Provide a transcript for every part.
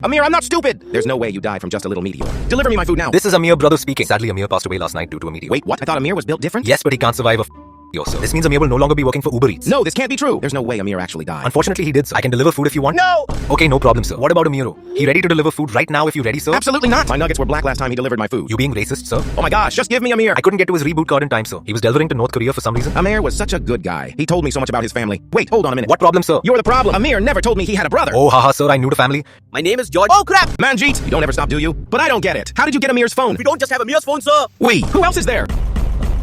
Amir, I'm not stupid! There's no way you died from just a little meteor. Deliver me my food now. This is Amir, brother speaking. Sadly, Amir passed away last night due to a meteor. Wait, what? I thought Amir was built different? Yes, but he can't survive a year, sir. This means Amir will no longer be working for Uber Eats. No, this can't be true. There's no way Amir actually died. Unfortunately, he did, sir. I can deliver food if you want. No! Okay, no problem, sir. What about Amiro? He ready to deliver food right now if you ready, sir? Absolutely not! My nuggets were black last time he delivered my food. You being racist, sir? Oh my gosh, just give me Amir! I couldn't get to his reboot card in time, sir. He was delivering to North Korea for some reason. Amir was such a good guy. He told me so much about his family. Wait, hold on a minute. What problem, sir? You're the problem. Amir never told me he had a brother. Oh, haha, sir. I knew the family. My name is George. Oh, crap! Manjeet, you don't ever stop, do you? But I don't get it. How did you get Amir's phone? We don't just have Amir's phone, sir. Who else is there?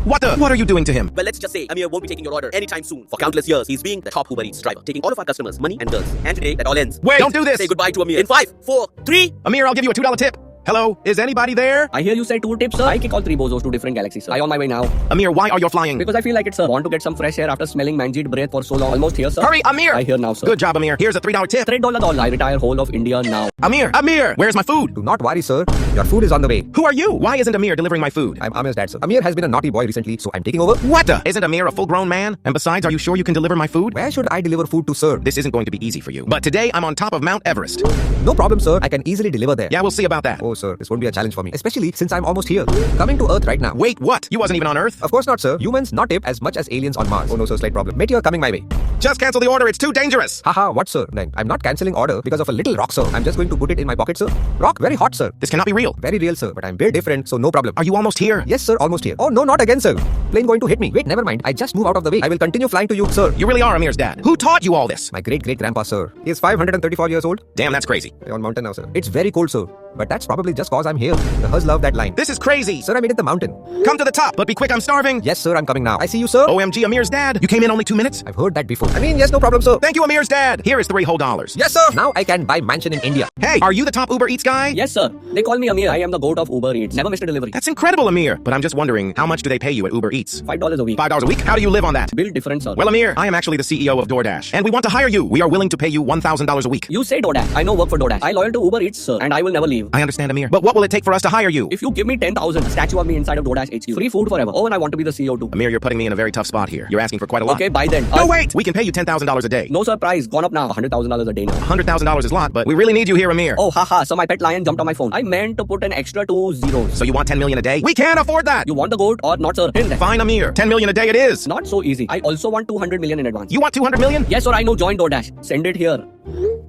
What are you doing to him? Well, let's just say Amir won't be taking your order anytime soon. For countless years, he's being the top Uber Eats driver, taking all of our customers' money and girls. And today, that all ends. Wait, don't do this! Say goodbye to Amir. In 5, 4, 3. Amir, I'll give you a $2 tip. Hello, is anybody there? I hear you said 2 tips, sir. I kick all 3 bozos to different galaxies, sir. I on my way now. Amir, why are you flying? Because I feel like it, sir. Want to get some fresh air after smelling Manjeet breath for so long. Almost here, sir. Hurry, Amir! I hear now, sir. Good job, Amir. Here's a $3 tip. $3 doll. I retire whole of India now. Amir, where's my food? Do not worry, sir. Your food is on the way. Who are you? Why isn't Amir delivering my food? I'm Amir's dad, sir. Amir has been a naughty boy recently, so I'm taking over. What the? Isn't Amir a full-grown man? And besides, are you sure you can deliver my food? Where should I deliver food to, sir? This isn't going to be easy for you. But today, I'm on top of Mount Everest. No problem, sir. I can easily deliver there. Yeah, we'll see about that. Oh, sir, this won't be a challenge for me. Especially since I'm almost here. Coming to Earth right now. Wait, what? You wasn't even on Earth? Of course not, sir. Humans not tip as much as aliens on Mars. Oh no, sir, slight problem. Meteor coming my way. Just cancel the order. It's too dangerous. Haha, what, sir? No, I'm not cancelling order because of a little rock, sir. I'm just going to put it in my pocket, sir. Rock, very hot, sir. This cannot be real. Very real, sir. But I'm built different, so no problem. Are you almost here? Yes, sir, almost here. Oh, no, not again, sir. Plane going to hit me. Wait, never mind. I just move out of the way. I will continue flying to you, sir. You really are Amir's dad. Who taught you all this? My great-great-grandpa, sir. He is 534 years old. Damn, that's crazy. On mountain now, sir. It's very cold, sir. But that's probably just cause I'm here. The Huz love that line. This is crazy. Sir, I made it the mountain. Come to the top, but be quick, I'm starving. Yes, sir, I'm coming now. I see you, sir. OMG, Amir's dad. You came in only 2 minutes? I've heard that before. I mean, yes, no problem, sir. Thank you, Amir's dad. Here is $3 whole. Yes, sir. Now I can buy mansion in India. Hey, are you the top Uber Eats guy? Yes, sir. They call me Amir. I am the goat of Uber Eats. Never missed a delivery. That's incredible, Amir. But I'm just wondering, how much do they pay you at Uber Eats? $5 a week. $5 a week? How do you live on that? Build different, sir. Well, Amir, I am actually the CEO of DoorDash, and we want to hire you. We are willing to pay you $1,000 a week. You say DoorDash. I know work for DoorDash. I loyal to Uber Eats, sir. And I will never leave. I understand, Amir. But what will it take for us to hire you? If you give me 10,000, a statue of me inside of DoorDash HQ. Free food forever. Oh, and I want to be the CEO too. Amir, you're putting me in a very tough spot here. You're asking for quite a lot. Okay, bye then. No, wait! We can pay you $10,000 a day. No surprise. Gone up now. $100,000 a day now. $100,000 is a lot, but we really need you here, Amir. Oh, haha. So my pet lion jumped on my phone. I meant to put an extra 2 zeros. So you want $10 million a day? We can't afford that! You want the goat or not, sir? Hint that. Fine, Amir. $10 million a day it is. Not so easy. I also want 200 million in advance. You want $200 million? Yes, sir. I know. Join DoorDash. Send it here.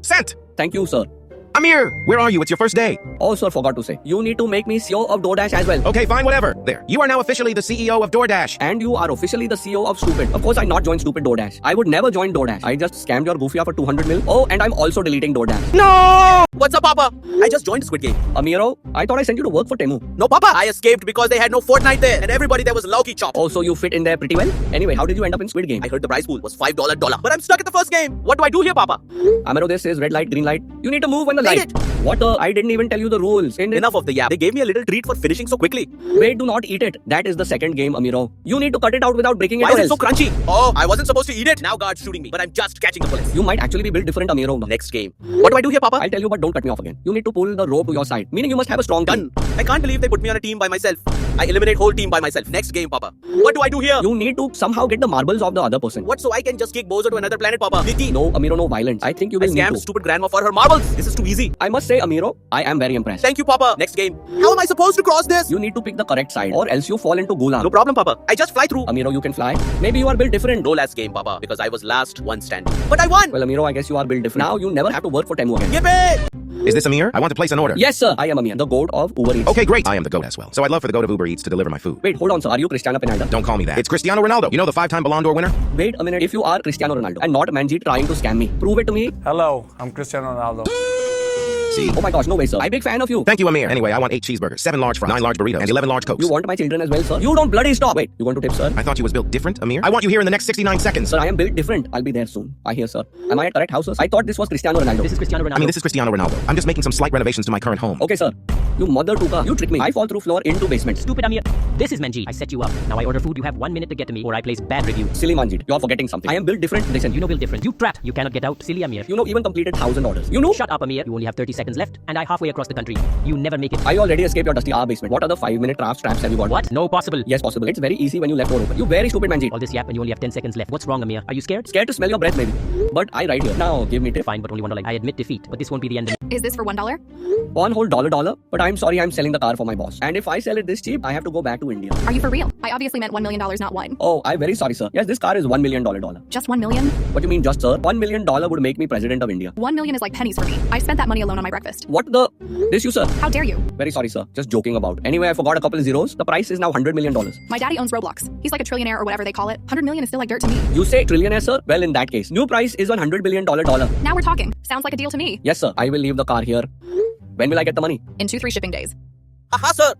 Sent! Thank you, sir. Amir, where are you? It's your first day. Oh, sir, forgot to say. You need to make me CEO of DoorDash as well. Okay, fine, whatever. There. You are now officially the CEO of DoorDash. And you are officially the CEO of Stupid. Of course, I not join Stupid DoorDash. I would never join DoorDash. I just scammed your Goofia for 200 mil. Oh, and I'm also deleting DoorDash. No! What's up, Papa? I just joined Squid Game. Amiro, I thought I sent you to work for Temu. No, Papa. I escaped because they had no Fortnite there, and everybody there was Lauki Chop. Oh, so you fit in there pretty well? Anyway, how did you end up in Squid Game? I heard the prize pool was $5 dollar. But I'm stuck at the first game. What do I do here, Papa? Amiro, this is red light, green light. You need to move when the Made light. What the? I didn't even tell you the rules. Enough of the yap. They gave me a little treat for finishing so quickly. Wait, do not eat it. That is the second game, Amiro. You need to cut it out without breaking it. Why or is it else. so crunchy? Oh, I wasn't supposed to eat it. Now guard's shooting me, but I'm just catching the bullets. You might actually be built different, Amiro. Next game. What do I do here, Papa? I'll tell you, but don't cut me off again. You need to pull the rope to your side. Meaning you must have a strong Done. team. I can't believe they put me on a team by myself. I eliminate whole team by myself. Next game, Papa. What do I do here? You need to somehow get the marbles of the other person. What, so I can just kick Bozo to another planet, Papa? Nikki. No, Amiro, no violence. I think you I will need scammed to. stupid grandma for her marbles. This is too easy. I must say, Amiro, I am very impressed. Thank you, Papa. Next game. How am I supposed to cross this? You need to pick the correct side, or else you fall into Gulag. No problem, Papa. I just fly through. Amiro, you can fly. Maybe you are built different. No last game, Papa, because I was last one standing. But I won! Well, Amiro, I guess you are built different. Now you never have to work for Temu again. Yippee! Is this Amir? I want to place an order. Yes, sir. I am Amir, the goat of Uber Eats. Okay, great. I am the goat as well. So I'd love for the goat of Uber Eats to deliver my food. Wait, hold on, sir. Are you Cristiano Ronaldo? Don't call me that. It's Cristiano Ronaldo. You know the 5-time Ballon d'Or winner? Wait a minute. If you are Cristiano Ronaldo and not Manjeet trying to scam me, prove it to me. Hello, I'm Cristiano Ronaldo. See? Oh my gosh, no way, sir. I'm a big fan of you. Thank you, Amir. Anyway, I want 8 cheeseburgers, 7 large fries, 9 large burritos, and 11 large cokes. You want my children as well, sir? You don't bloody stop. Wait, you want to tip, sir? I thought you was built different, Amir. I want you here in the next 69 seconds. Sir, I am built different. I'll be there soon. I hear, sir. Am I at correct house, sir? I thought this was Cristiano Ronaldo. This is Cristiano Ronaldo. I mean, this is Cristiano Ronaldo. I'm just making some slight renovations to my current home. Okay, sir. You mother tuka. You trick me. I fall through floor into basement. Stupid Amir. This is Manjeet. I set you up. Now I order food. You have 1 minute to get to me, or I place bad review. Silly Manjeet, you're forgetting something. I am built different. Listen, You know build different. You trapped. You cannot get out. Silly Amir. you know even completed 1,000 orders. You know? Shut up, Amir. You only have 30 seconds left, and I halfway across the country. You never make it. I already escaped your dusty R basement. What other 5-minute traps have you got? What? No possible. Yes, possible. It's very easy when you left door open. You very stupid Manjeet. All this yap, and you only have 10 seconds left. What's wrong, Amir? Are you scared? Scared to smell your breath maybe. But I right here. Now give me tip. Fine, but only $1. I admit defeat, but this won't be the end. Is this for $1? On whole $1. But I'm sorry, I'm selling the car for my boss. And if I sell it this cheap, I have to go back to India. Are you for real? I obviously meant $1 million, not one. Oh, I'm very sorry, sir. Yes, this car is $1 million. Just $1 million? What do you mean just, sir? $1 million would make me president of India. $1 million is like pennies for me. I spent that money alone on my breakfast. What the? This you, sir? How dare you? Very sorry, sir. Just joking about. Anyway, I forgot a couple of zeros. The price is now $100 million. My daddy owns Roblox. He's like a trillionaire or whatever they call it. 100 million is still like dirt to me. You say trillionaire, sir? Well, in that case, new price is $100 billion. Now we're talking. Sounds like a deal to me. Yes, sir. I will leave the car here. When will I get the money? In 2-3 shipping days. Haha, sir.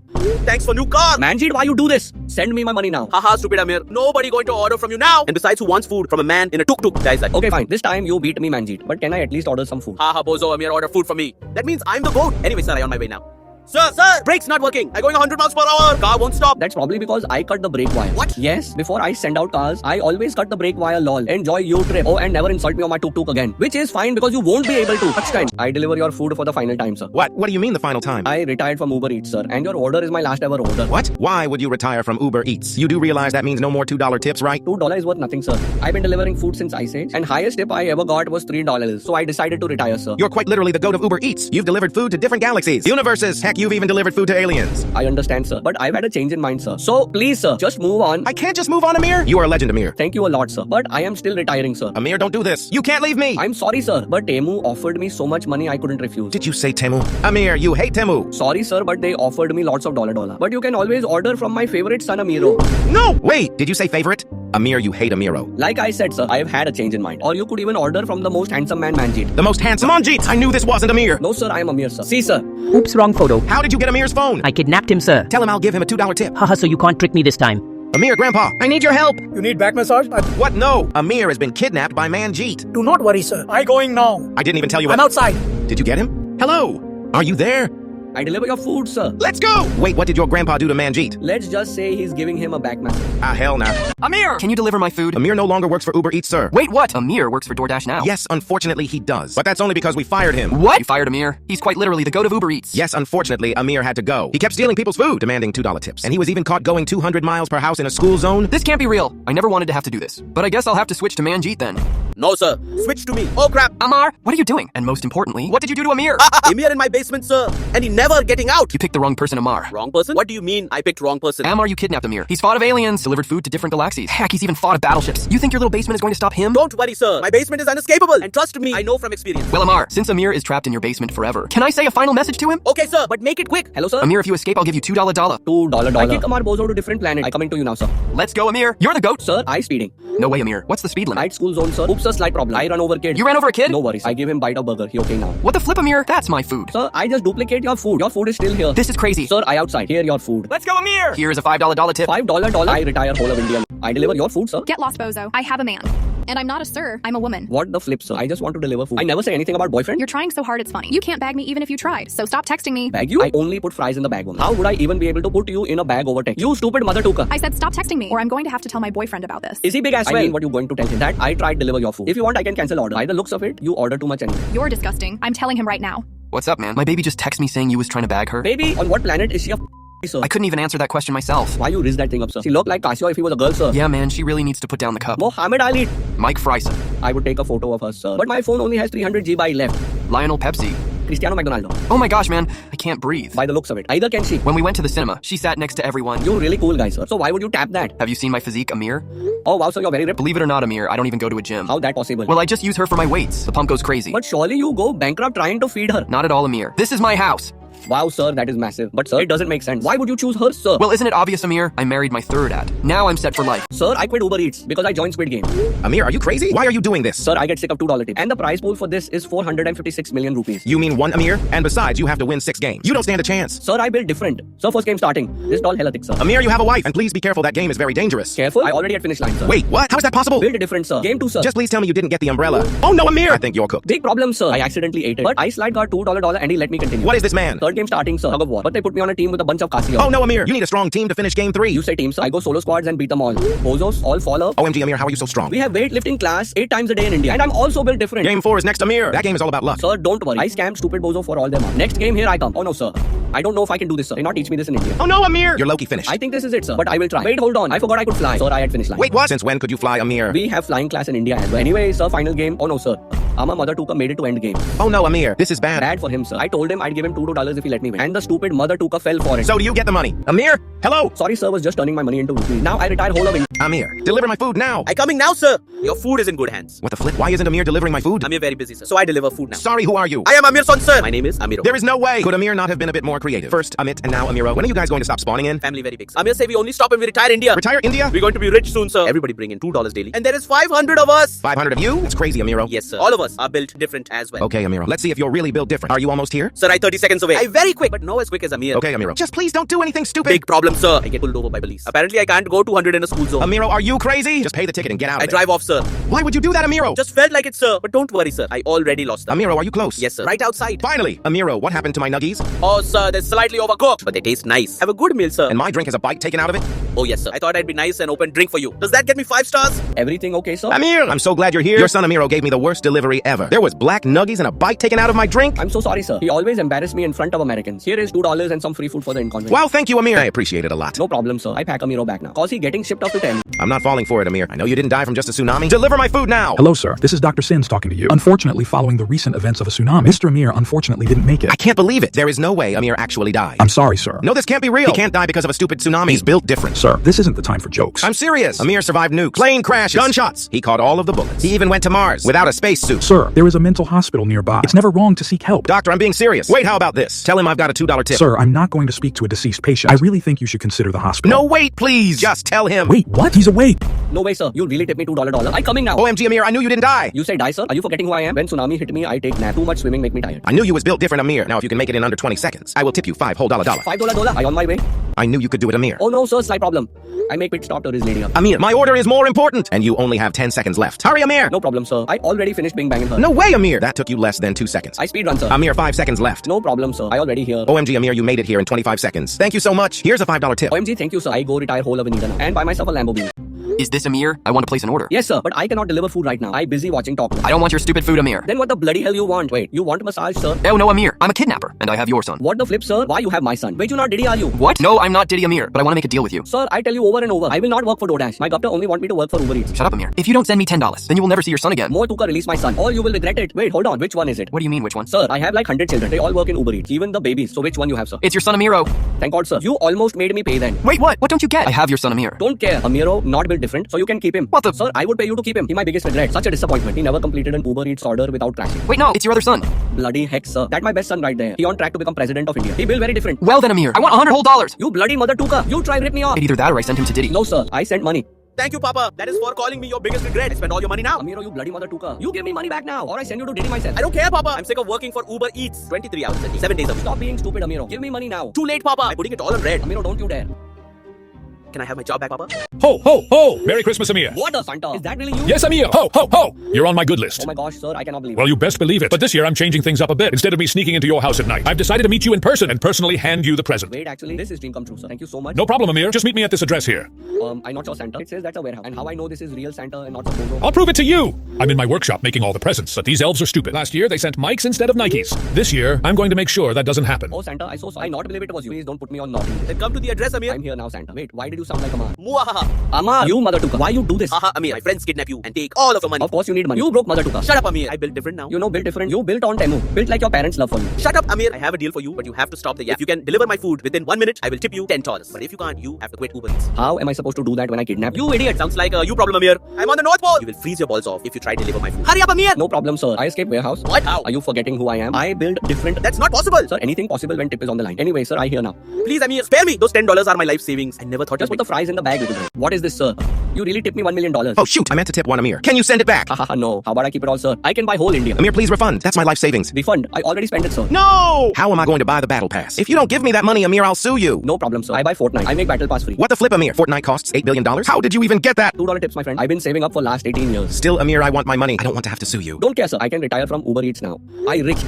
Thanks for new car. Manjeet, why you do this? Send me my money now. Haha, stupid Amir. Nobody going to order from you now. And besides, who wants food from a man in a tuk-tuk? Guys, like, Okay, fine. This time you beat me, Manjeet. But can I at least order some food? haha, bozo, Amir, order food from me. That means I'm the goat. Anyway, sir, I'm on my way now. Sir, brake's not working. I'm going 100 miles per hour. Car won't stop. That's probably because I cut the brake wire. What? Yes, before I send out cars, I always cut the brake wire, lol. Enjoy your trip. Oh, and never insult me on my tuk-tuk again. Which is fine because you won't be able to. Next time, I deliver your food for the final time, sir. What? What do you mean the final time? I retired from Uber Eats, sir. And your order is my last ever order. What? Why would you retire from Uber Eats? You do realize that means no more $2 tips, right? $2 is worth nothing, sir. I've been delivering food since Ice Age. And highest tip I ever got was $3. So I decided to retire, sir. You're quite literally the goat of Uber Eats. You've delivered food to different galaxies, universes. Heck, you've even delivered food to aliens. I understand, sir. But I've had a change in mind, sir. So please, sir, just move on. I can't just move on, Amir. You are a legend, Amir. Thank you a lot, sir. But I am still retiring, sir. Amir, don't do this. You can't leave me. I'm sorry, sir. But Temu offered me so much money I couldn't refuse. Did you say Temu? Amir, you hate Temu. Sorry, sir, but they offered me lots of dollar. But you can always order from my favorite son, Amiro. No! Wait, did you say favorite? Amir, you hate Amiro. Like I said, sir, I've had a change in mind. Or you could even order from the most handsome man, Manjeet. The most handsome Manjeet. I knew this wasn't Amir. No, sir, I am Amir, sir. See, sir. Oops, wrong photo. How did you get Amir's phone? I kidnapped him, sir. Tell him I'll give him a $2 tip. Haha, so you can't trick me this time. Amir, Grandpa, I need your help. You need back massage? What? No. Amir has been kidnapped by Manjeet. Do not worry, sir. I going now. I didn't even tell you what. I'm outside. Did you get him? Hello? Are you there? I deliver your food, sir. Let's go! Wait, what did your grandpa do to Manjeet? Let's just say he's giving him a back massage. Ah, hell nah. Amir! Can you deliver my food? Amir no longer works for Uber Eats, sir. Wait, what? Amir works for DoorDash now. Yes, unfortunately he does. But that's only because we fired him. What? You fired Amir? He's quite literally the goat of Uber Eats. Yes, unfortunately, Amir had to go. He kept stealing people's food, demanding $2 tips. And he was even caught going 200 miles per house in a school zone. This can't be real. I never wanted to have to do this. But I guess I'll have to switch to Manjeet then. No, sir. Switch to me. Oh, crap. Amar, what are you doing? And most importantly, what did you do to Amir? Amir in my basement, sir. And he never getting out. You picked the wrong person, Amar. Wrong person? What do you mean I picked wrong person? Amar, you kidnapped Amir. He's fought of aliens, delivered food to different galaxies. Heck, he's even fought of battleships. You think your little basement is going to stop him? Don't worry, sir. My basement is unescapable. And trust me, I know from experience. Well, Amar, since Amir is trapped in your basement forever, can I say a final message to him? Okay, sir, but make it quick. Hello, sir. Amir, if you escape, I'll give you $2 dollar. $2. I kick Amar Bozo to different planet. I coming to you now, sir. Let's go, Amir. You're the goat. Sir, I speeding. No way, Amir. What's the speed limit? Night school zone, sir. Oops, a slight problem. I run over kid. You ran over a kid? No worries. I give him bite of burger. He okay now. What the flip, Amir? That's my food. Sir, I just duplicate your food. Your food is still here. This is crazy. Sir, I outside. Here your food. Let's go, Amir. Here's a $5 dollar tip. $5 I retire whole of India. I deliver your food, sir. Get lost, bozo. I have a man. And I'm not a sir. I'm a woman. What the flip, sir? I just want to deliver food. I never say anything about boyfriend. You're trying so hard it's funny. You can't bag me even if you tried. So stop texting me. Bag you? I only put fries in the bag, woman. How would I even be able to put you in a bag over text? You stupid mother tuka. I said stop texting me or I'm going to have to tell my boyfriend about this. Is he big as well? I mean, what you going to tell him? That I tried deliver your food. If you want, I can cancel order. By the looks of it, you order too much anyway. You're disgusting. I'm telling him right now. What's up, man? My baby just texted me saying you was trying to bag her. Baby, on what planet is she a sir? I couldn't even answer that question myself. Why you risk that thing up, sir? She looked like Casio if he was a girl, sir. Yeah, man, she really needs to put down the cup. Mohammed Ali. Mike Fryson. I would take a photo of her, sir. But my phone only has 300 GB left. Lionel Pepsi. Cristiano McDonaldo. Oh my gosh, man. I can't breathe. By the looks of it. Either can she. When we went to the cinema, she sat next to everyone. You really cool guy, sir. So why would you tap that? Have you seen my physique, Amir? Oh wow, sir, you're very ripped. Believe it or not, Amir, I don't even go to a gym. How that possible? Well, I just use her for my weights. The pump goes crazy. But surely you go bankrupt trying to feed her. Not at all, Amir. This is my house. Wow, sir, that is massive. But sir, it doesn't make sense. Why would you choose her, sir? Well, isn't it obvious, Amir? I married my third ad. Now I'm set for life. Sir, I quit Uber Eats because I joined Squid Game. Amir, are you crazy? Why are you doing this? Sir, I get sick of $2 tip. And the prize pool for this is 456 million rupees. You mean one, Amir? And besides, you have to win 6 games. You don't stand a chance. Sir, I built different. Sir, first game starting. This doll hella thick, sir. Amir, you have a wife. And please be careful, that game is very dangerous. Careful, I already at finish line, sir. Wait, what? How is that possible? Build different, sir. Game 2, sir. Just please tell me you didn't get the umbrella. Oh no, Amir! I think you're cooked. Big problem, sir. I accidentally ate it. But I slide got $2 and he let me continue. What is this man? Third game starting, sir. Tug of war. But they put me on a team with a bunch of Kasi. Oh no, Amir, you need a strong team to finish game 3. You say team, sir. I go solo squads and beat them all. Bozos all fall off. OMG, Amir, how are you so strong? We have weightlifting class 8 times a day in India. And I'm also built different. Game 4 is next, Amir. That game is all about luck. Sir, don't worry. I scammed stupid bozo for all their money. Next game, here I come. Oh no, sir. I don't know if I can do this, sir. They not teach me this in India. Oh no, Amir! You're low-key finished. I think this is it, sir. But I will try. Wait, hold on. I forgot I could fly. Sir, I had finished line. Wait, what? Since when could you fly, Amir? We have flying class in India as well. Anyway, sir, final game. Oh no, sir. Ama Mother Tuka made it to end game. Oh no, Amir. This is bad. Bad for him, sir. I told him I'd give him $2 if he let me win. And the stupid Mother Tuka fell for it. So do you get the money? Amir? Hello? Sorry, sir. Was just turning my money into rupees. Now I retire whole of India. Amir, deliver my food now. I coming now, sir. Your food is in good hands. What the flip? Why isn't Amir delivering my food? Amir very busy, sir. So I deliver food now. Sorry, who are you? I am Amir's son, sir. My name is Amiro. There is no way. Could Amir not have been a bit more creative? First Amit and now Amiro. When are you guys going to stop spawning in? Family very big. Amir say we only stop when we retire India. Retire India? We're going to be rich soon, sir. Everybody bring in $2 daily. And there is 500 of us. 500 of you? That's crazy, Amiro. Yes, sir. All of us are built different as well. Okay, Amiro. Let's see if you're really built different. Are you almost here? Sir, I 30 seconds away. I very quick, but no as quick as Amir. Okay, Amiro. Just please don't do anything stupid. Big problem, sir. I get pulled over by police. Apparently, I can't go 200 in a school zone. Amiro, are you crazy? Just pay the ticket and get out I of there. drive off, sir. Why would you do that, Amiro? Just felt like it, sir. But don't worry, sir. I already lost them. Amiro, are you close? Yes, sir. Right outside. Finally! Amiro, what happened to my nuggies? Oh, sir, they're slightly overcooked. But they taste nice. Have a good meal, sir. And my drink has a bite taken out of it? Oh, yes, sir. I thought I'd be nice and open drink for you. Does that get me 5 stars? Everything okay, sir? Amir! I'm so glad you're here. Your son Amiro gave me the worst delivery ever. There was black nuggies and a bite taken out of my drink. I'm so sorry, sir. He always embarrassed me in front of Americans. Here is $2 and some free food for the inconvenience. Well, thank you, Amir. I appreciate it a lot. No problem, sir. I pack Amiro back now. Cause he getting shipped off to 10. I'm not falling for it, Amir. I know you didn't die from just a tsunami. Deliver my food now! Hello, sir. This is Dr. Sins talking to you. Unfortunately, following the recent events of a tsunami, Mr. Amir unfortunately didn't make it. I can't believe it. There is no way Amir actually died. I'm sorry, sir. No, this can't be real. He can't die because of a stupid tsunami. He's built different. Sir, this isn't the time for jokes. I'm serious. Amir survived nukes, plane crashes, gunshots. He caught all of the bullets. He even went to Mars without a spacesuit. Sir, there is a mental hospital nearby. It's never wrong to seek help. Doctor, I'm being serious. Wait, how about this? Tell him I've got a $2 tip. Sir, I'm not going to speak to a deceased patient. I really think you should consider the hospital. No, wait, please. Just tell him. Wait, what? He's awake. No way, sir. You'll really tip me $2. I coming now. OMG, Amir, I knew you didn't die. You say die, sir? Are you forgetting who I am? When tsunami hit me, I take nap. Too much swimming make me tired. I knew you was built different, Amir. Now, if you can make it in under 20 seconds, I will tip you $5 whole dollar. $5 I on my way. I knew you could do it, Amir. Oh no, sir. Slight problem. I make pit stop to his lady up. Amir, my order is more important, and you only have 10 seconds left. Hurry, Amir. No problem, sir. I already finished Bing Banging her. No way, Amir. That took you less than 2 seconds. I speed run, sir. Amir, 5 seconds left. No problem, sir. I already here. OMG, Amir, you made it here in 25 seconds. Thank you so much. Here's a $5 tip. OMG, thank you, sir. I go retire whole of Anita now. And buy myself a Lamborghini. Is this Amir? I want to place an order. Yes, sir. But I cannot deliver food right now. I busy watching Talk. I don't want your stupid food, Amir. Then what the bloody hell you want? Wait, you want massage, sir? Oh, no, Amir. I'm a kidnapper, and I have your son. What the flip, sir? Why you have my son? Wait, you not Diddy, are you? What? No, I'm not Diddy Amir, but I want to make a deal with you. Sir, I tell you over and over. I will not work for DoorDash. My doctor only want me to work for Uber Eats. Shut up, Amir. If you don't send me $10, then you will never see your son again. More Tuka release my son. Or you will regret it. Wait, hold on. Which one is it? What do you mean, which one? Sir, I have like 100 children. They all work in Uber Eats. Even the babies. So which one you have, sir? It's your son, Amiro. Thank God, sir. You almost made me pay then. Wait, what? What don't you get? I have your son, Amir. Don't care. Amiro, not built different. So you can keep him. What the? Sir, I would pay you to keep him. He my biggest regret. Such a disappointment. He never completed an Uber Eats order without crashing. Wait, no. It's your other son. Bloody heck, sir. That my best son right there. He on track to become president of India. He built very different. Well then, Amir. I want $100 whole. You bloody mother Tuka. You try rip me off. Either that or I send him to Diddy. No, sir. I sent money. Thank you, Papa. That is for calling me your biggest regret. I spent all your money now. Amiro, you bloody mother Tuka. You give me money back now, or I send you to Diddy myself. I don't care, Papa. I'm sick of working for Uber Eats. 23 hours a day, 7 days a week. Stop being stupid, Amiro. Give me money now. Too late, Papa. I'm putting it all on red. Amiro, don't you dare. Can I have my job back, Papa? Ho, ho, ho! Merry Christmas, Amir. What a Santa. Is that really you? Yes, Amir. Ho, ho, ho! You're on my good list. Oh my gosh, sir. I cannot believe Well, it. you best believe it. But this year, I'm changing things up a bit. Instead of me sneaking into your house at night, I've decided to meet you in person and personally hand you the present. Wait, actually, this is dream come true, sir. Thank you so much. No problem, Amir. Just meet me at this address here. I not saw Santa. It says that's a warehouse. And how I know this is real Santa and not some bozo? I'll prove it to you. I'm in my workshop making all the presents, but these elves are stupid. Last year, they sent Mikes instead of Nikes. This year, I'm going to make sure that doesn't happen. Oh, Santa, I so sorry. I not believe it was you. Please don't put me on naughty. Then come to the address, Amir. I'm here now, Santa. Wait, why did you sound like a man? Muahaha. Amma, you mother Tuka. Why you do this? Haha, Amir. My friends kidnap you and take all of your money. Of course you need money. You broke mother Tuka. Shut up, Amir. I built different now. You know, built different. You built on Temu. Built like your parents' love for you. Shut up, Amir. I have a deal for you, but you have to stop the yap. If you can deliver my food within 1 minute, I will tip you $10. But if you can't, you have to quit Uber Eats. How am I supposed to do that when I kidnap you? You idiot. Sounds like a you problem, Amir. I'm on the North Pole. You will freeze your balls off if you try to deliver my food. Hurry up, Amir. No problem, sir. I escaped warehouse. What? How? Are you forgetting who I am? I build different. That's not possible. Sir, anything possible when tip is on the line. Anyway, sir, I hear now. Please, Amir, spare me. Those $10 are my life savings. I never thought Just put the fries in the bag, little bit. What is this, sir? You really tipped me $1 million. Oh shoot, I meant to tip one Amir. Can you send it back? Haha, no. How about I keep it all, sir? I can buy whole India. Amir, please refund. That's my life savings. Refund. I already spent it, sir. No! How am I going to buy the battle pass? If you don't give me that money, Amir, I'll sue you. No problem, sir. I buy Fortnite. I make battle pass free. What the flip, Amir? Fortnite costs $8 billion? How did you even get that? $2 tips, my friend. I've been saving up for last 18 years. Still, Amir, I want my money. I don't want to have to sue you. Don't care, sir. I can retire from Uber Eats now. I rich.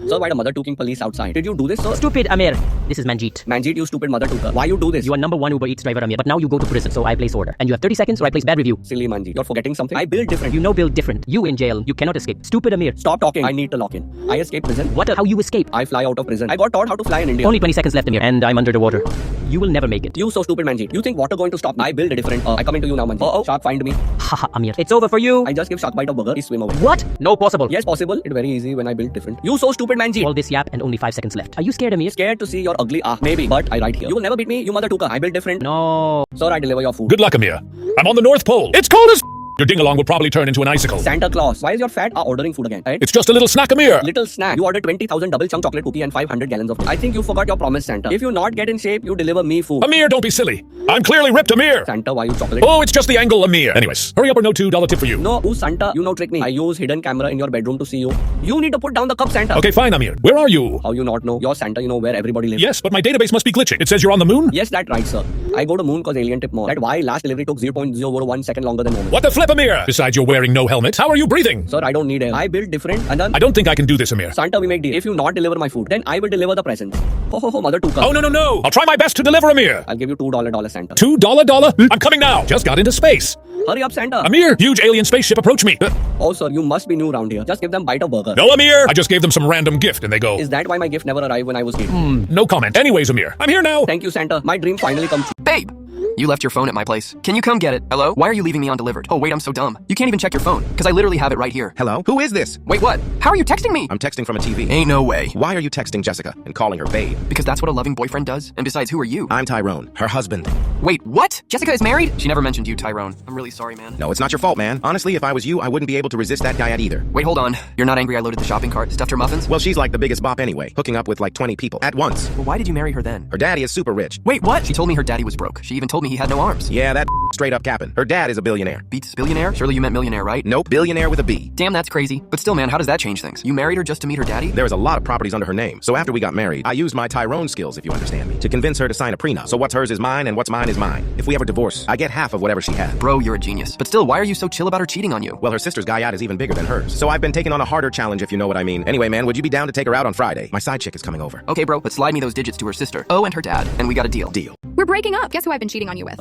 Sir, why the mother tuking police outside? Did you do this, sir? Stupid Amir. This is Manjeet. Manjeet, you stupid mother tuker. Why you do this? You are number one Uber Eats driver, Amir, but now you go to prison, so I place order. And you have 30 seconds or I place bad review. Silly Manjeet. You're forgetting something. I build different. You know build different. You in jail. You cannot escape. Stupid Amir. Stop talking. I need to lock in. I escaped prison. What? How you escape? I fly out of prison. I got taught how to fly in India. Only 20 seconds left, Amir, and I'm under the water. You will never make it. You so stupid, Manjeet. You think water going to stop me? I build different. I come into you now, Manjeet. Oh, shark find me. Haha, Amir. It's over for you. I just give shark bite a burger. He swim away. What? No possible. Yes, possible. It's very easy when I build different. You so stupid, Manjeet. All this yap and only 5 seconds left. Are you scared, Amir? Scared to see your ugly maybe, but I write here. You will never beat me, you mother tuka. I build different. No. Sir, I deliver your food. Good luck, Amir. I'm on the North Pole. It's cold as Your ding-along will probably turn into an icicle. Santa Claus. Why is your fat ordering food again? Right? It's just a little snack, Amir. Little snack. You ordered 20,000 double chunk chocolate cookie and 500 gallons of milk. I think you forgot your promise, Santa. If you not get in shape, you deliver me food. Amir, don't be silly. I'm clearly ripped, Amir. Santa, why you chocolate? Oh, it's just the angle, Amir. Anyways, hurry up or no $2 tip for you. No, who's Santa? You know trick me. I use hidden camera in your bedroom to see you. You need to put down the cup, Santa. Okay, fine, Amir. Where are you? How you not know? You're Santa, you know where everybody lives. Yes, but my database must be glitching. It says you're on the moon? Yes, that's right, sir. I go to moon cause alien tip more. That's why last delivery took 0.001 second longer than normal. What the flip, Amir? Besides, you're wearing no helmet. How are you breathing? Sir, I don't need air. I build different and then... I don't think I can do this, Amir. Santa, we make deal. If you not deliver my food, then I will deliver the presents. Ho, mother tuka. Oh, no. I'll try my best to deliver, Amir. I'll give you $2 Santa. $2? I'm coming now. Just got into space. Hurry up, Santa. Amir, huge alien spaceship approach me. Oh, sir, you must be new around here. Just give them bite of burger. No, Amir. I just gave them some random gift and they go. Is that why my gift never arrived when I was kid? No comment. Anyways, Amir, I'm here now. Thank you, Santa. My dream finally come true. Babe! You left your phone at my place. Can you come get it? Hello? Why are you leaving me undelivered? Oh, wait, I'm so dumb. You can't even check your phone, because I literally have it right here. Hello? Who is this? Wait, what? How are you texting me? I'm texting from a TV. Ain't no way. Why are you texting Jessica and calling her babe? Because that's what a loving boyfriend does. And besides, who are you? I'm Tyrone, her husband. Wait, what? Jessica is married? She never mentioned you, Tyrone. I'm really sorry, man. No, it's not your fault, man. Honestly, if I was you, I wouldn't be able to resist that guy at either. Wait, hold on. You're not angry I loaded the shopping cart, stuffed her muffins? Well, she's like the biggest bop anyway, hooking up with like 20 people at once. Well, why did you marry her then? Her daddy is super rich. Wait, what? She told me her daddy was broke. She even told me he had no arms. Yeah, that straight up capping. Her dad is a billionaire. Beats billionaire? Surely you meant millionaire, right? Nope, billionaire with a B. Damn, that's crazy. But still, man, how does that change things? You married her just to meet her daddy? There was a lot of properties under her name, so after we got married, I used my Tyrone skills, if you understand me, to convince her to sign a prenup. So what's hers is mine, and what's mine is mine. If we ever divorce, I get half of whatever she had. Bro, you're a genius. But still, why are you so chill about her cheating on you? Well, her sister's guyad is even bigger than hers, so I've been taking on a harder challenge, if you know what I mean. Anyway, man, would you be down to take her out on Friday? My side chick is coming over. Okay, bro, but slide me those digits to her sister. Oh, and her dad. And we got a deal. Deal. We're breaking up. Guess who I've been cheating on you with?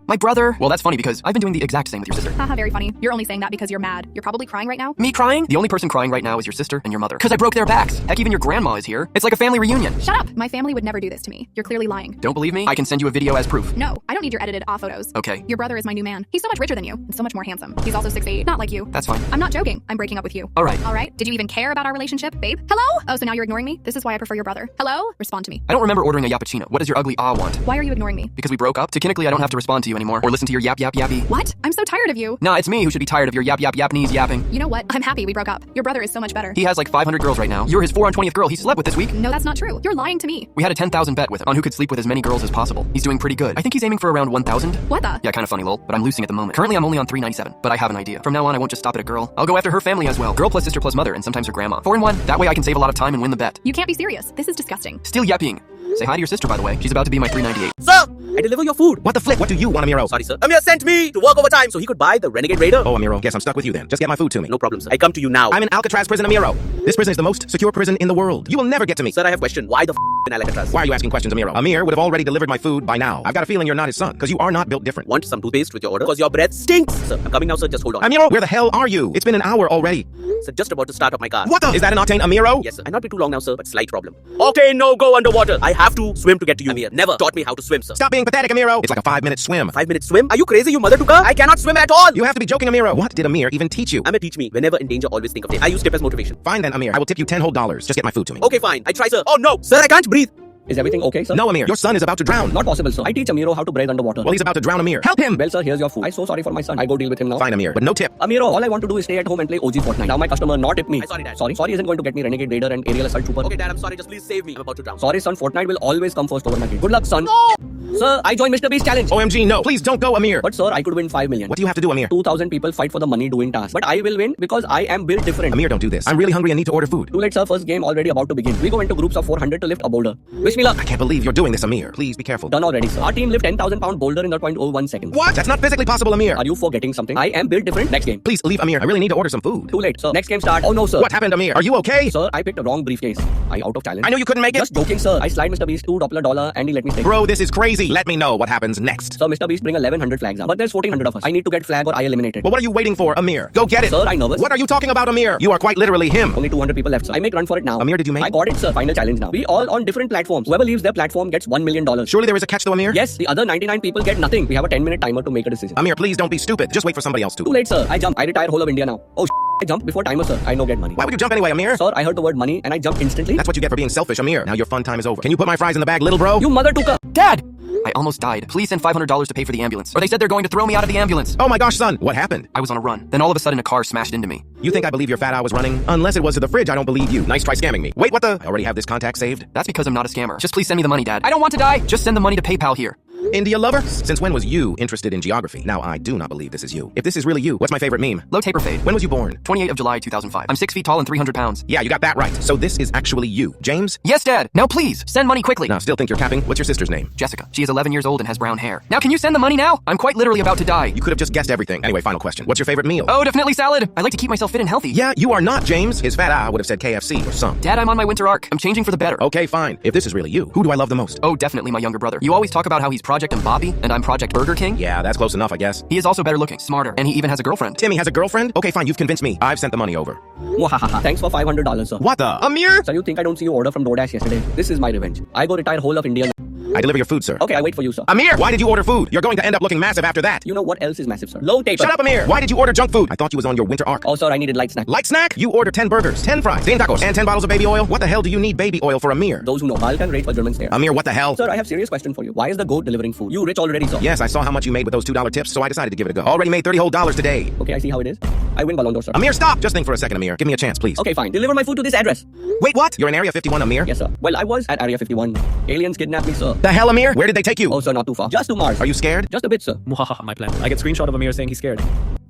My brother? Well, that's funny because I've been doing the exact same with your sister. Haha, very funny. You're only saying that because you're mad. You're probably crying right now. Me crying? The only person crying right now is your sister and your mother. Because I broke their backs. Heck, even your grandma is here. It's like a family reunion. Shut up. My family would never do this to me. You're clearly lying. Don't believe me? I can send you a video as proof. No, I don't need your edited photos. Okay. Your brother is my new man. He's so much richer than you and so much more handsome. He's also 6'8", not like you. That's fine. I'm not joking. I'm breaking up with you. All right. All right? Did you even care about our relationship, babe? Hello? Oh, so now you're ignoring me? This is why I prefer your brother. Hello? Respond to me. I don't remember ordering a yappuccino. What does your ugly want? Why are you ignoring me? Because we broke up? Technically, I don't have to respond to you anymore or listen to your yappy. What? I'm so tired of you. Nah, it's me who should be tired of your Japanese yapping. You know what? I'm happy we broke up. Your brother is so much better. He has like 500 girls right now. You're his 4 on 20th girl he slept with this week. No, that's not true. You're lying to me. We had a 10,000 bet with him on who could sleep with as many girls as possible. He's doing pretty good. I think he's aiming for around 1,000. What the? Yeah, kind of funny, lol. But I'm losing at the moment. Currently, I'm only on 397. But I have an idea. From now on, I won't just stop at a girl. I'll go after her family as well. Girl plus sister plus mother, and sometimes her grandma. 4 in 1. That way I can save a lot of time and win the bet. You can't be serious. This is disgusting. Still yapping. Say hi to your sister, by the way. She's about to be my 398. Sir, I deliver your food. What the flip? What do you want, Amiro? Sorry, sir. Amir sent me to work overtime so he could buy the Renegade Raider. Oh, Amiro, guess I'm stuck with you then. Just get my food to me. No problem, sir. I come to you now. I'm in Alcatraz prison, Amiro. This prison is the most secure prison in the world. You will never get to me. Sir, I have a question. Why the in Alcatraz? Why are you asking questions, Amiro? Amir would have already delivered my food by now. I've got a feeling you're not his son, because you are not built different. Want some toothpaste with your order? Because your breath stinks. Sir, I'm coming now, sir. Just hold on. Amiro, where the hell are you? It's been an hour already. Sir, just about to start up my car. What the? Is that an octane, Amiro? Yes, sir. I'll not be too long now, sir, but slight problem. Octane, no go underwater. I have to swim to get to you. Amir never taught me how to swim, sir. Stop being pathetic, Amiro. It's like a 5-minute swim. 5-minute swim? Are you crazy, you mother tuka? I cannot swim at all. You have to be joking, Amiro. What did Amir even teach you? Amir teach me. Whenever in danger, always think of it. I use tip as motivation. Fine then, Amir. I will tip you $10 whole. Just get my food to me. Okay, fine. I try, sir. Oh no, sir, I can't breathe. Is everything okay, sir? No, Amir. Your son is about to drown. Not possible, sir. I teach Amiro how to breathe underwater. Well, he's about to drown, Amir. Help him! Well, sir, here's your food. I'm so sorry for my son. I go deal with him now. Fine, Amir, but no tip. Amiro, all I want to do is stay at home and play OG Fortnite. Now my customer not tip me. Sorry, Dad. Sorry isn't going to get me Renegade Raider and Aerial Assault Trooper. Okay, Dad, I'm sorry. Just please save me. I'm about to drown. Sorry, son. Fortnite will always come first over my kid. Good luck, son. No! Sir, I joined Mr. Beast challenge. OMG, no. Please don't go, Amir. But sir, I could win 5 million. What do you have to do, Amir? 2,000 people fight for the money doing tasks. But I will win because I am built different. Amir, don't do this. I'm really hungry and need to order food. Too late, sir. First game already about to begin. We go into groups of 400 to lift a boulder. Wish me luck. I can't believe you're doing this, Amir. Please be careful. Done already, sir. Our team lift 10,000 pound boulder in 0.01 seconds. What? That's not physically possible, Amir. Are you forgetting something? I am built different. Next game. Please leave, Amir. I really need to order some food. Too late, sir. Next game start. Oh no, sir. What happened, Amir? Are you okay? Sir, I picked a wrong briefcase. Are you out of challenge? I know you couldn't make it. Just joking, sir. I slide Mr. Beast $2 and he let me stay. Bro, this is crazy. Let me know what happens next. Sir, Mr. Beast bring 1,100 flags up. But there's 1,400 of us. I need to get flag or I eliminated. Well, what are you waiting for, Amir? Go get it. Sir, I nervous. What are you talking about, Amir? You are quite literally him. Only 200 people left, sir. I make run for it now. Amir, did you make I got it, sir. Final challenge now. We all on different platforms. Whoever leaves their platform gets $1 million. Surely there is a catch though, Amir? Yes, the other 99 people get nothing. We have a 10-minute timer to make a decision. Amir, please don't be stupid. Just wait for somebody else to. Too late, sir. I jump. I retire whole of India now. Oh, I jump before timer, sir. I no get money. Why would you jump anyway, Amir? Sir, I heard the word money and I jumped instantly. That's what you get for being selfish, Amir. Now your fun time is over. Can you put my fries in the bag, little bro? You mother took a... Dad! I almost died. Please send $500 to pay for the ambulance. Or they said they're going to throw me out of the ambulance. Oh my gosh, son. What happened? I was on a run. Then all of a sudden a car smashed into me. You think I believe your fat eye was running? Unless it was to the fridge, I don't believe you. Nice try scamming me. Wait, what the? I already have this contact saved. That's because I'm not a scammer. Just please send me the money, Dad. I don't want to die. Just send the money to PayPal here. India lover? Since when was you interested in geography? Now, I do not believe this is you. If this is really you, what's my favorite meme? Low taper fade. When was you born? 28th of July, 2005. I'm 6 feet tall and 300 pounds. Yeah, you got that right. So this is actually you. James? Yes, Dad. Now please, send money quickly. No, still think you're capping. What's your sister's name? Jessica. She is 11 years old and has brown hair. Now can you send the money now? I'm quite literally about to die. You could have just guessed everything. Anyway, final question. What's your favorite meal? Oh, definitely salad. I like to keep myself fit and healthy. Yeah, you are not, James. His fat eye would have said KFC or some. Dad, I'm on my winter arc. I'm changing for the better. Okay, fine. If this is really you, who do I love the most? Oh, definitely my younger brother. You always talk about how he's Project and Bobby, and I'm Project Burger King. Yeah, that's close enough, I guess. He is also better looking, smarter, and he even has a girlfriend. Timmy has a girlfriend? Okay, fine, you've convinced me. I've sent the money over. Mwahaha. Thanks for $500, sir. What the? Amir? Sir, you think I don't see you order from DoorDash yesterday? This is my revenge. I go retire whole of India now. I deliver your food, sir. Okay, I wait for you, sir. Amir, why did you order food? You're going to end up looking massive after that. You know what else is massive, sir? Low taper. Shut up, Amir. Why did you order junk food? I thought you was on your winter arc. Oh, sir, I needed light snack. Light snack? You ordered 10 burgers, 10 fries, 10 tacos, and 10 bottles of baby oil? What the hell do you need baby oil for, Amir? Those who know, Balkan rate for German stare. Amir, what the hell? Sir, I have serious question for you. Why is the goat delivering food? You rich already, sir. Yes, I saw how much you made with those $2 tips, so I decided to give it a go. Already made $30 whole today. Okay, I see how it is. I win Ballon d'Or, sir. Amir, stop! Just think for a second, Amir. Give me a chance, please. Okay, fine. Deliver my food to this address. Wait, what? You're in Area 51, Amir? Yes, sir. Well, I was at Area 51. Aliens kidnapped me, sir. The hell, Amir? Where did they take you? Oh, sir, not too far. Just to Mars. Are you scared? Just a bit, sir. Muhaha, my plan. I get screenshot of Amir saying he's scared.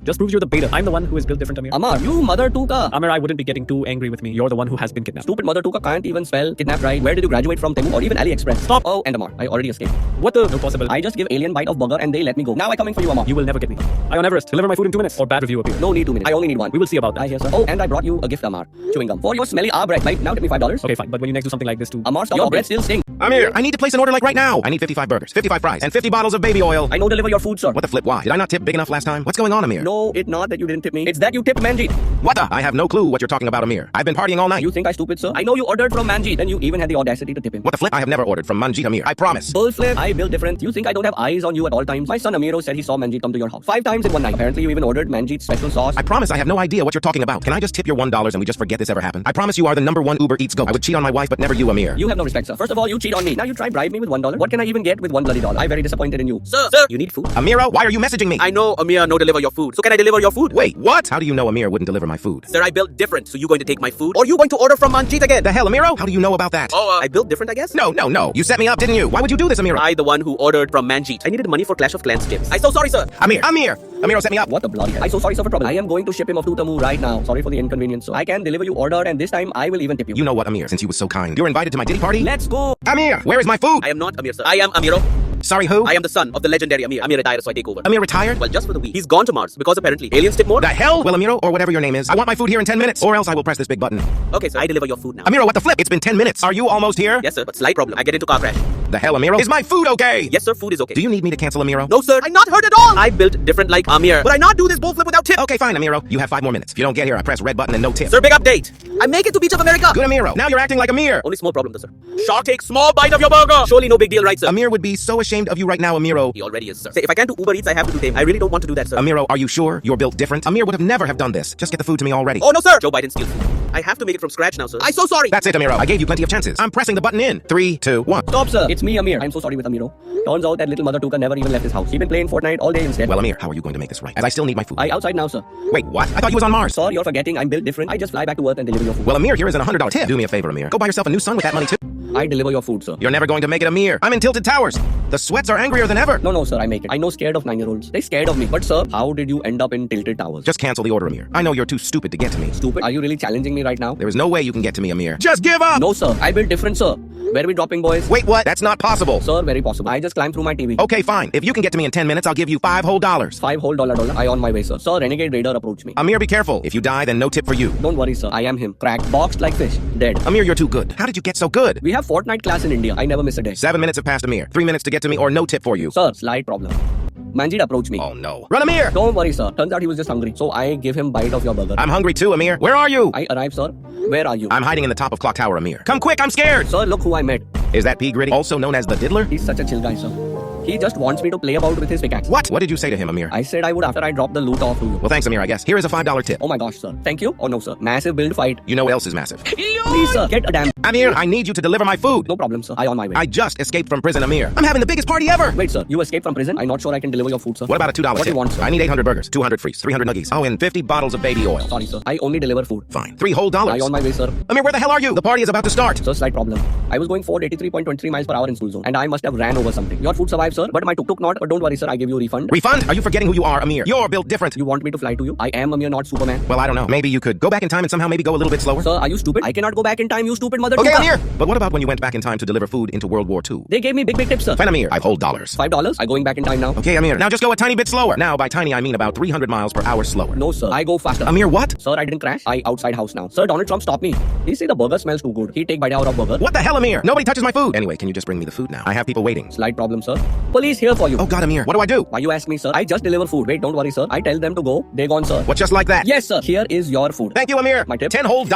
Just proves you're the beta. I'm the one who is built different, Amir. Amar, you mother tuka. Amir, I wouldn't be getting too angry with me. You're the one who has been kidnapped. Stupid mother tuka can't even spell kidnap right. Where did you graduate from, Temu or even AliExpress? Stop. Oh, and Amar, I already escaped. What the? No possible. I just give alien bite of burger and they let me go. Now I coming for you, Amar. You will never get me. I on Everest. Deliver my food in 2 minutes or bad review appear. No need 2 minutes. I only need 1. We will see about that. I hear, sir. Oh, and I brought you a gift, Amar. Chewing gum. For your smelly breath. Right, now give me $5. Okay, fine. But when you next do something like this too. Amar, stop. Your breath still stinks. Amir, I need to place an order like right now. I need 55 burgers, 55 fries, and 50 bottles of baby oil. I know deliver your food, sir. What the flip? Why? Did I not tip big enough last time? What's going on, Amir? No, it's not that you didn't tip me. It's that you tipped Manjeet. What the? I have no clue what you're talking about, Amir. I've been partying all night. You think I stupid, sir? I know you ordered from Manjeet, and you even had the audacity to tip him. What the flip? I have never ordered from Manjeet, Amir. I promise. Bull flip. I build different. You think I don't have eyes on you at all times? My son Amiro said he saw Manjeet come to your house 5 times in one night. Apparently, you even ordered Manjeet's special sauce. I promise I have no idea what you're talking about. Can I just tip your $1 and we just forget this ever happened? I promise you are the #1 Uber Eats goat. I would cheat on my wife, but never you, Amir. You have no respect, sir. First of all, you cheat on me. Now you try bribe me with $1. What can I even get with $1 bloody? I'm very disappointed in you. Sir, you need food? Amira, why are you messaging me? I know Amir no deliver your food. So can I deliver your food? Wait, what? How do you know Amir wouldn't deliver my food? Sir, I built different. So you going to take my food? Or you going to order from Manjeet again? The hell, Amiro? How do you know about that? Oh, I built different, I guess? No. You set me up, didn't you? Why would you do this, Amiro? I, the one who ordered from Manjeet. I needed money for Clash of Clans chips. I'm so sorry, sir. Amiro set me up. What the bloody hell? I'm so sorry, sir, for trouble. I am going to ship him off to Tamu right now. Sorry for the inconvenience, sir. I can deliver you order, and this time I will even tip you. You know what, Amir? Since you was so kind, you're invited to my Diddy party? Let's go. Amir, where is my food? I am not Amir, sir. I am Amiro. Sorry, who? I am the son of the legendary Amir. Amir retired, so I take over. Amir retired? Well, just for the week. He's gone to Mars because apparently aliens tip more. The hell? Well, Amiro, or whatever your name is, I want my food here in 10 minutes, or else I will press this big button. Okay, sir. I deliver your food now. Amiro, what the flip? It's been 10 minutes. Are you almost here? Yes, sir, but slight problem. I get into car crash. The hell, Amiro? Is my food okay? Yes, sir, food is okay. Do you need me to cancel, Amiro? No, sir. I'm not hurt at all. I built different like Amir. But I not do this bull flip without tip. Okay, fine, Amiro. You have 5 more minutes. If you don't get here, I press red button and no tip. Sir, big update. I make it to Beach of America. Good, Amiro. Now you're acting like Amir. Only small problem, though, sir. Shark take small bite of your burger. Surely no big deal, right, sir? Amir would be so ashamed of you right now, Amiro. He already is, sir. Say, if I can't do Uber Eats, I have to do Tame. I really don't want to do that, sir. Amiro, are you sure you're built different? Amir would have never have done this. Just get the food to me already. Oh, no, sir. Joe Biden steals food. I have to make it from scratch now, sir. I'm so sorry. That's it, Amiro. I gave you plenty of chances. I'm pressing the button in. 3, 2, 1. Stop, sir. It's me, Amir. I'm so sorry with Amiro. Turns out that little mother Tuka never even left his house. He been playing Fortnite all day instead. Well, Amir, how are you going to make this right? As I still need my food. I outside now, sir. Wait, what? I thought you was on Mars. Sir, you're forgetting I'm built different. I just fly back to Earth and deliver your food. Well, Amir, here is an $100 tip. Do me a favor, Amir. Go buy yourself a new son with that money, too. I deliver your food, sir. You're never going to make it, Amir. I'm in Tilted Towers. The sweats are angrier than ever. No, sir, I make it. I know scared of 9-year-olds. They scared of me. But sir, how did you end up in Tilted Towers? Just cancel the order, Amir. I know you're too stupid to get to me. Stupid? Are you really challenging me right now? There is no way you can get to me, Amir. Just give up! No, sir. I built different, sir. Where are we dropping, boys? Wait, what? That's not possible. Sir, very possible. I just climbed through my TV. Okay, fine. If you can get to me in 10 minutes, I'll give you $5 whole. $5 whole. I on my way, sir. Sir, Renegade Raider approached me. Amir, be careful. If you die, then no tip for you. Don't worry, sir. I am him. Cracked. Boxed like fish. Dead. Amir, you're too good. How did you get so good? We have Fortnite class in India. I never miss a day. 7 minutes have passed, Amir. 3 minutes to get to me or no tip for you. Sir, slight problem. Manjeet approached me. Oh no. Run, Amir! Don't worry, sir. Turns out he was just hungry. So I give him bite of your burger. I'm hungry too, Amir. Where are you? I arrived, sir. Where are you? I'm hiding in the top of Clock Tower, Amir. Come quick, I'm scared! Sir, look who I met. Is that P. Gritty, also known as the Diddler? He's such a chill guy, sir. He just wants me to play about with his pickaxe. What? What did you say to him, Amir? I said I would after I drop the loot off to you. Well, thanks, Amir, I guess. Here is a $5 tip. Oh my gosh, sir. Thank you? Oh no, sir. Massive build fight. You know what else is massive? Please, sir. Get a damn... Amir, I need you to deliver my food. No problem, sir. I on my way. I just escaped from prison, Amir. I'm having the biggest party ever. Wait, sir. You escaped from prison? I'm not sure I can deliver your food, sir. What about a $2 What tip? do you want, sir? I need 800 burgers, 200 freeze, 300 nuggies. Oh, and 50 bottles of baby oil. Sorry, sir. I only deliver food. Fine. $3 whole. I on my way, sir. Amir, where the hell are you? The party is about to start. Sir, slight problem. I was going 483.23 miles per hour in school zone, and I must have ran over something. Your food survived, sir, but my tuk-tuk not. But don't worry, sir. I give you a refund. Refund? Are you forgetting who you are, Amir? You're built different. You want me to fly to you? I am Amir, not Superman. Well, I don't know. Maybe you could go back in time and somehow maybe go a little bit slower. Sir, are you stupid? I cannot go back in time, you stupid mother. Okay, Amir. But what about when you went back in time to deliver food into World War II? They gave me big tips, sir. Fine, Amir. I've whole dollars. $5? I going back in time now. Okay, Amir. Now just go a tiny bit slower. Now, by tiny, I mean about 300 miles per hour slower. No, sir. I go faster. Amir, what? Sir, I didn't crash. I outside house now. Sir, Donald Trump stop me. He say the burger smells too good. He take bite out of burger. What the hell, Amir? Nobody touches my food. Anyway, can you just bring me the food now? I have people waiting. Slight problem, sir. Police here for you. Oh God, Amir. What do I do? Why you ask me, sir? I just deliver food. Wait, don't worry, sir. I tell them to go. They gone, sir. What, just like that? Yes, sir. Here is your food. Thank you, Amir. My tip? $10 whole.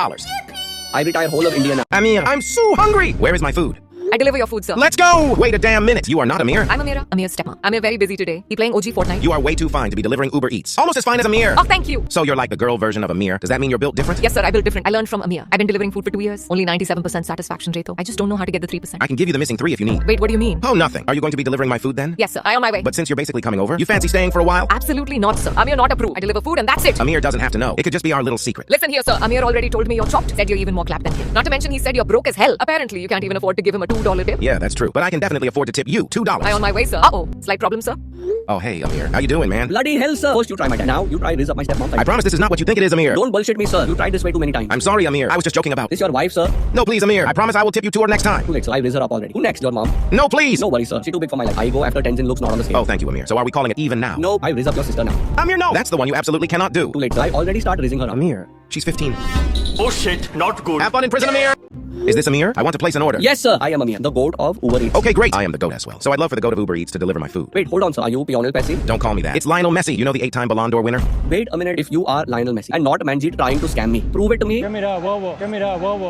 I retire whole of India now. Amir, I'm so hungry. Where is my food? I deliver your food, sir. Let's go! Wait a damn minute. You are not Amir. I'm Amira. Amir's stepmom. Amir very busy today. He playing OG Fortnite. You are way too fine to be delivering Uber Eats. Almost as fine as Amir. Oh, thank you. So you're like the girl version of Amir. Does that mean you're built different? Yes, sir. I built different. I learned from Amir. I've been delivering food for 2 years. Only 97% satisfaction rate, though. I just don't know how to get the 3%. I can give you the missing 3 if you need. Wait, what do you mean? Oh, nothing. Are you going to be delivering my food then? Yes, sir. I on my way. But since you're basically coming over, you fancy staying for a while? Absolutely not, sir. Amir not approved. I deliver food and that's it. Amir doesn't have to know. It could just be our little secret. Listen here, sir. Amir already told me you're chopped. Said you're even more clapped than him. Not to mention he said you're broke as hell. Apparently, you can't even afford to give him a $2 tip. Yeah, that's true. But I can definitely afford to tip you $2. I on my way, sir. Uh-oh. Slight problem, sir. Oh, hey, Amir. How you doing, man? Bloody hell, sir. First you try my dad. Now you try raise up my stepmom. I promise this is not what you think it is, Amir. Don't bullshit me, sir. You tried this way too many times. I'm sorry, Amir. I was just joking about. This your wife, sir? No, please, Amir. I promise I will tip you to her next time. Too late, sir. I raise her up already. Who next? Your mom? No, please. No worries, sir. She too big for my life. I go after tens and looks not on the scale. Oh, thank you, Amir. So are we calling it even now? No, I raise up your sister now. Amir, no. That's the one you absolutely cannot do. Too late, sir. I already start raising her up. Amir, she's 15. Oh shit, not good. Have fun in prison, Amir. Is this Amir? I want to place an order. Yes, sir. I am Amir, the goat of Uber Eats. Okay, great. I am the goat as well. So I'd love for the goat of Uber Eats to deliver my food. Wait, hold on, sir. Are you Lionel Messi? Don't call me that. It's Lionel Messi. You know the 8-time Ballon d'Or winner? Wait a minute. If you are Lionel Messi and not Manjeet trying to scam me, prove it to me.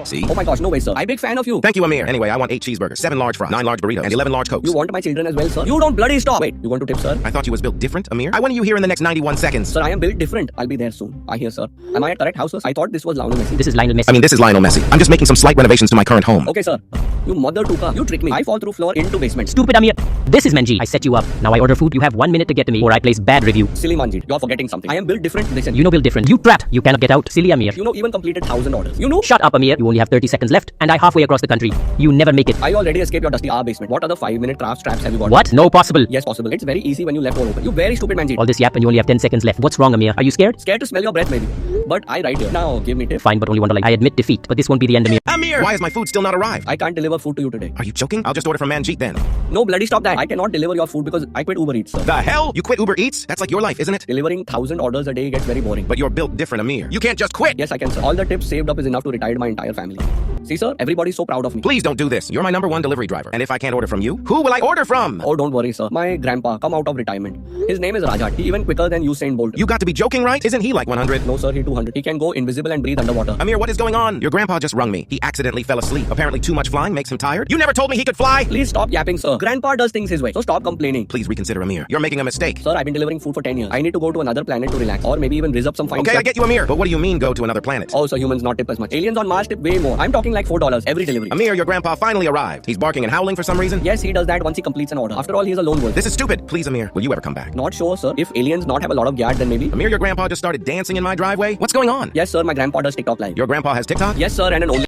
See? Oh my gosh, no way, sir. I'm a big fan of you. Thank you, Amir. Anyway, I want 8 cheeseburgers, 7 large fries, 9 large burritos, and 11 large cokes. You want my children as well, sir? You don't bloody stop. Wait, you want to tip, sir? I thought you was built different, Amir. I want you here in the next 91 seconds. Sir, I am built different. I'll be there soon. I hear, sir. Am I at correct house, sir? I thought this was Lionel Messi. This is Lionel Messi. I mean, this is Lionel Messi. I'm just making some slight renovations to my current home. Okay, sir. You mother tuka. You trick me. I fall through floor into basement. Stupid Amir. This is Manjeet. I set you up. Now I order food. You have 1 minute to get to me or I place bad review. Silly Manjeet. You're forgetting something. I am built different. Listen. You know build different. You trapped. You cannot get out. Silly Amir. You know even completed 1,000 orders. You know? Shut up, Amir. You only have 30 seconds left and I halfway across the country. You never make it. I already escaped your dusty basement. What other 5-minute craft straps have you got? What? No possible. Yes, possible. It's very easy when you left door open. You very stupid Manjeet. All this yap and you only have 10 seconds left. What's wrong, Amir? Are you scared? Scared to smell your breath maybe. But I right here. Now give me tip. Fine, but only $1. I admit defeat, but this won't be the end, Amir. Amir! Why has my food still not arrived? I can't deliver food to you today. Are you joking? I'll just order from Manjeet then. No, bloody stop that. I cannot deliver your food because I quit Uber Eats, sir. The hell? You quit Uber Eats? That's like your life, isn't it? Delivering 1,000 orders a day gets very boring. But you're built different, Amir. You can't just quit. Yes, I can, sir. All the tips saved up is enough to retire my entire family. See, sir, everybody's so proud of me. Please don't do this. You're my #1 delivery driver. And if I can't order from you, who will I order from? Oh, don't worry, sir. My grandpa come out of retirement. His name is Rajat. He even quicker than Usain Bolt. You got to be joking, right? Isn't he like 100? No, sir, he 200. He can go invisible and breathe underwater. Amir, what is going on? Your grandpa just rung me. He accidentally fell asleep. Apparently too much flying makes him tired. You never told me he could fly. Please stop yapping, sir. Grandpa does things his way, so stop complaining. Please reconsider, Amir. You're making a mistake. Sir, I've been delivering food for 10 years. I need to go to another planet to relax, or maybe even raise up some fine Okay, stuff. I get you, Amir. But what do you mean go to another planet? Oh, so humans not tip as much. Aliens on Mars tip way more. I'm talking like $4 every delivery. Amir, your grandpa finally arrived. He's barking and howling for some reason? Yes, he does that once he completes an order. After all, he's a lone wolf. This is stupid. Please, Amir, will you ever come back? Not sure, sir. If aliens not have a lot of yard, then maybe. Amir, your grandpa just started dancing in my driveway. What's going on? Yes, sir, my grandpa does TikTok live. Your grandpa has TikTok? Yes, sir, and an only.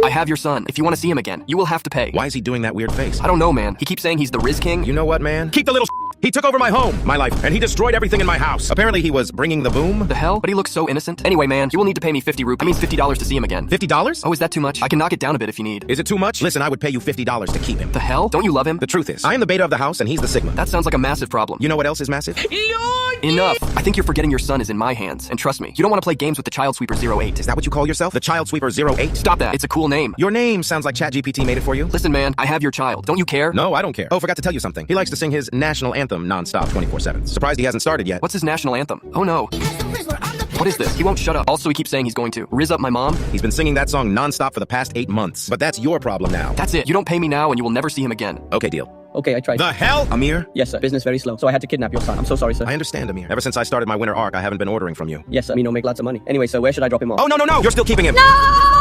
I have your son. If you want to see him again, you will have to pay. Why is he doing that weird face? I don't know, man. He keeps saying he's the Riz King. You know what, man? Keep the little He took over my home, my life, and he destroyed everything in my house. Apparently he was bringing the boom. The hell? But he looks so innocent. Anyway, man, you will need to pay me 50 rupees. I mean $50 to see him again. $50? Oh, is that too much? I can knock it down a bit if you need. Is it too much? Listen, I would pay you $50 to keep him. The hell? Don't you love him? The truth is, I am the beta of the house and he's the sigma. That sounds like a massive problem. You know what else is massive? Enough. I think you're forgetting your son is in my hands. And trust me, you don't want to play games with the Child Sweeper 08. Is that what you call yourself? The Child Sweeper 08? Stop that. It's a cool name. Your name sounds like ChatGPT made it for you. Listen, man, I have your child. Don't you care? No, I don't care. Oh, forgot to tell you something. He likes to sing his national anthem nonstop 24/7. Surprised he hasn't started yet. What's his national anthem? Oh no. What is this? He won't shut up. Also, he keeps saying he's going to Riz up my mom. He's been singing that song nonstop for the past 8 months. But that's your problem now. That's it. You don't pay me now and you will never see him again. Okay, deal. Okay, I tried. The hell? Amir? Yes, sir. Business very slow, so I had to kidnap your son. I'm so sorry, sir. I understand, Amir. Ever since I started my winter arc, I haven't been ordering from you. Yes, sir. Me no make lots of money. Anyway, sir, where should I drop him off? Oh, no, no, no! You're still keeping him! No!